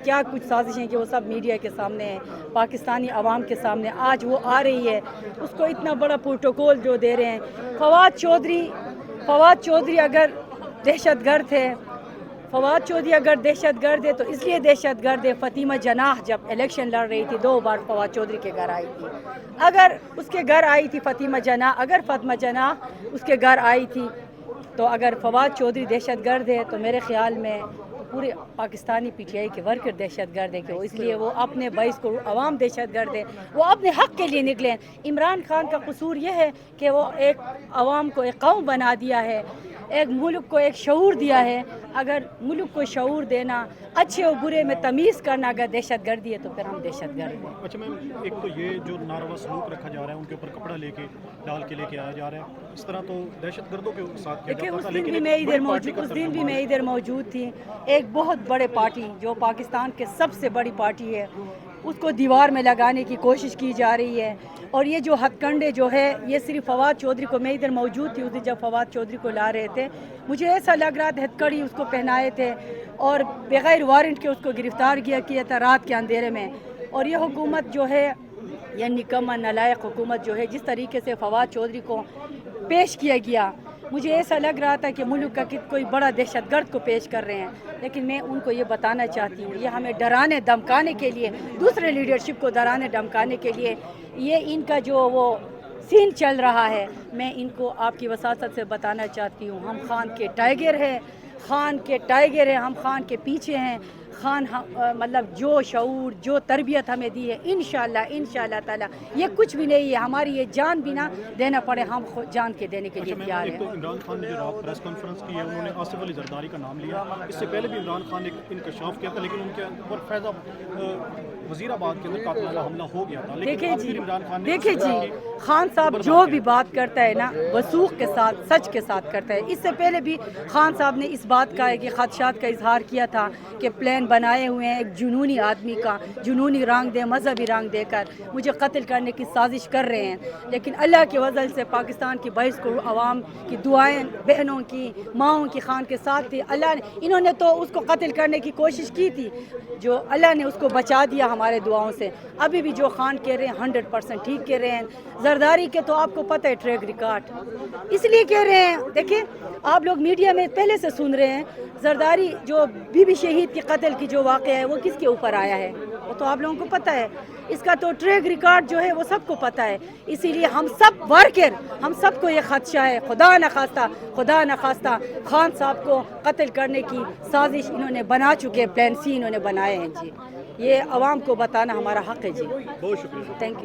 کیا کچھ سازشیں کہ وہ سب میڈیا کے سامنے ہیں، پاکستانی عوام کے سامنے آج وہ آ رہی ہے، اس کو اتنا بڑا پروٹوکول جو دے رہے ہیں۔ فواد چودھری اگر دہشت گرد ہے، فواد چودھری اگر دہشت گرد ہے تو اس لیے دہشت گرد ہے۔ فاطمہ جناح جب الیکشن لڑ رہی تھی 2 بار فواد چودھری کے گھر آئی تھی، اگر اس کے گھر آئی تھی فاطمہ جناح اس کے گھر آئی تھی، تو اگر فواد چودھری دہشت گرد ہے تو میرے خیال میں پورے پاکستانی پی ٹی آئی کے ورکر دہشت گرد ہے، کہ وہ اس لیے وہ اپنے باعث کو عوام دہشت گرد ہے، وہ اپنے حق کے لیے نکلے۔ عمران خان کا قصور یہ ہے کہ وہ ایک عوام کو ایک قوم بنا دیا ہے، ایک ملک کو ایک شعور دیا ہے۔ اگر ملک کو شعور دینا، اچھے و برے میں تمیز کرنا اگر دہشت گردی ہے تو پھر ہم دہشت گرد ہیں۔ اچھا میم، ایک تو یہ جو ناروا سلوک رکھا جا رہا ہے، ان کے اوپر کپڑا ڈال کے لے کے آیا جا رہا ہے، اس طرح تو دہشت گردوں کے ساتھ کیا جاتا تھا۔ اس دن بھی میں ادھر موجود تھی۔ ایک بہت بڑے پارٹی جو پاکستان کے سب سے بڑی پارٹی ہے، اس کو دیوار میں لگانے کی کوشش کی جا رہی ہے، اور یہ جو ہتھ کنڈے جو ہے یہ صرف فواد چودھری کو، میں ادھر موجود تھی اس دن جب فواد چودھری کو لا رہے تھے، مجھے ایسا لگ رہا تھا ہتھ کڑی اس کو پہنائے تھے اور بغیر وارنٹ کے اس کو گرفتار کیا تھا رات کے اندھیرے میں۔ اور یہ حکومت جو ہے، یہ نکمہ نالائق حکومت جو ہے، جس طریقے سے فواد چودھری کو پیش کیا گیا، مجھے ایسا لگ رہا تھا کہ ملک کا کوئی بڑا دہشت گرد کو پیش کر رہے ہیں۔ لیکن میں ان کو یہ بتانا چاہتی ہوں، یہ ہمیں ڈرانے دھمکانے کے لیے، دوسرے لیڈرشپ کو ڈرانے دھمکانے کے لیے یہ ان کا جو وہ سین چل رہا ہے، میں ان کو آپ کی وساطت سے بتانا چاہتی ہوں، ہم خان کے ٹائیگر ہیں، ہم خان کے پیچھے ہیں۔ خان مطلب جو شعور، جو تربیت ہمیں دی ہے، انشاءاللہ تعالی یہ کچھ بھی نہیں ہے، ہماری یہ جان بھی نہ دینا پڑے ہم جان کے دینے کے لیے تیار ہیں۔ عمران خان نے جو رات پریس کانفرنس کی ہے، انہوں نے آصف علی زرداری کا نام لیا۔ اس سے پہلے بھی عمران خان نے انکشاف کیا تھا، لیکن ان کے اوپر فیض وزیر آباد کے اندر قاتلانہ حملہ ہو گیا تھا۔ دیکھیں جی، خان صاحب جو بھی بات کرتا ہے نا وثوق کے ساتھ، سچ کے ساتھ کرتا ہے۔ اس سے پہلے بھی خان صاحب نے اس بات کا ہے کہ خدشات کا اظہار کیا تھا کہ پلان بنائے ہوئے ہیں ایک جنونی آدمی کا، جنونی رنگ دے، مذہبی رنگ دے کر مجھے قتل کرنے کی سازش کر رہے ہیں۔ لیکن اللہ کے فضل سے پاکستان کی 22 کروڑ عوام کی دعائیں، بہنوں کی، ماؤں کی خان کے ساتھ تھی۔ اللہ نے، انہوں نے تو اس کو قتل کرنے کی کوشش کی تھی، جو اللہ نے اس کو بچا دیا ہمارے دعاؤں سے۔ ابھی بھی جو خان کہہ رہے ہیں 100% ٹھیک کہہ رہے ہیں۔ زرداری کے تو آپ کو پتہ ہے ٹریک ریکارڈ، اس لیے کہہ رہے ہیں۔ دیکھیں، آپ لوگ میڈیا میں پہلے سے سن رہے ہیں، زرداری جو بی بی شہید کی قتل کی جو واقعہ ہے وہ کس کے اوپر آیا ہے، وہ تو آپ لوگوں کو پتہ ہے۔ اس کا تو ٹریک ریکارڈ جو ہے وہ سب کو پتہ ہے۔ اسی لیے ہم سب ورکر، ہم سب کو یہ خدشہ ہے، خدا نخواستہ خان صاحب کو قتل کرنے کی سازش انہوں نے بنا چکے، پلان سی انہوں نے بنائے ہیں جی۔ یہ عوام کو بتانا ہمارا حق ہے جی۔ بہت شکریہ۔ Thank you.